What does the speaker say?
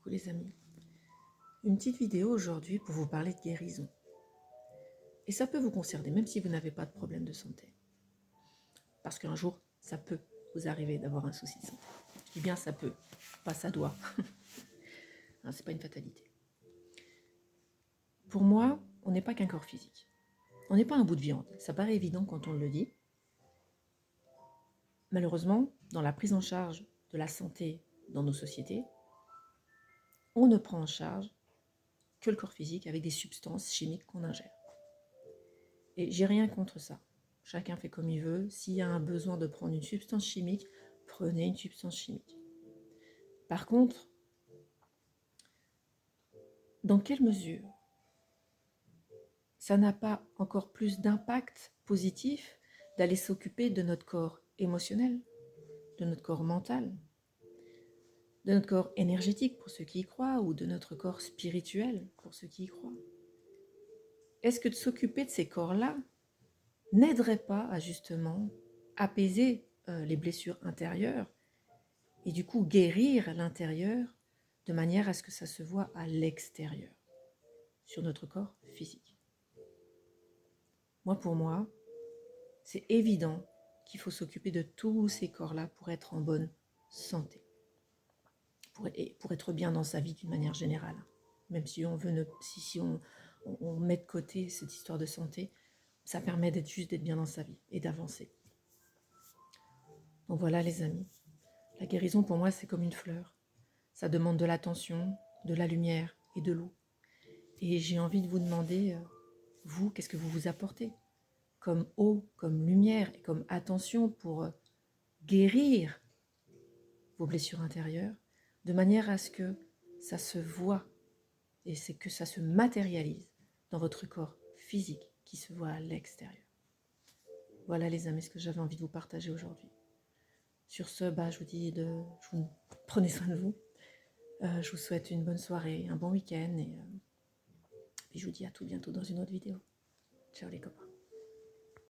Coucou les amis, une petite vidéo aujourd'hui pour vous parler de guérison. Et ça peut vous concerner même si vous n'avez pas de problème de santé. Parce qu'un jour, ça peut vous arriver d'avoir un souci de santé. Je dis bien ça peut, pas ça doit. C'est pas une fatalité. Pour moi, on n'est pas qu'un corps physique. On n'est pas un bout de viande. Ça paraît évident quand on le dit. Malheureusement, dans la prise en charge de la santé dans nos sociétés, on ne prend en charge que le corps physique avec des substances chimiques qu'on ingère. Et j'ai rien contre ça. Chacun fait comme il veut. S'il y a un besoin de prendre une substance chimique, prenez une substance chimique. Par contre, dans quelle mesure ça n'a pas encore plus d'impact positif d'aller s'occuper de notre corps émotionnel, de notre corps mental, de notre corps énergétique pour ceux qui y croient, ou de notre corps spirituel pour ceux qui y croient? Est-ce que de s'occuper de ces corps-là n'aiderait pas à justement apaiser les blessures intérieures et du coup guérir l'intérieur de manière à ce que ça se voit à l'extérieur, sur notre corps physique? Pour moi, c'est évident qu'il faut s'occuper de tous ces corps-là pour être en bonne santé, pour être bien dans sa vie d'une manière générale. Même si on veut si on met de côté cette histoire de santé, ça permet d'être bien dans sa vie et d'avancer. Donc voilà les amis, la guérison pour moi c'est comme une fleur. Ça demande de l'attention, de la lumière et de l'eau. Et j'ai envie de vous demander, vous, qu'est-ce que vous vous apportez comme eau, comme lumière et comme attention pour guérir vos blessures intérieures, de manière à ce que ça se voit et c'est que ça se matérialise dans votre corps physique qui se voit à l'extérieur. Voilà les amis, ce que j'avais envie de vous partager aujourd'hui. Sur ce, prenez soin de vous. Je vous souhaite une bonne soirée, un bon week-end et je vous dis à tout bientôt dans une autre vidéo. Ciao les copains.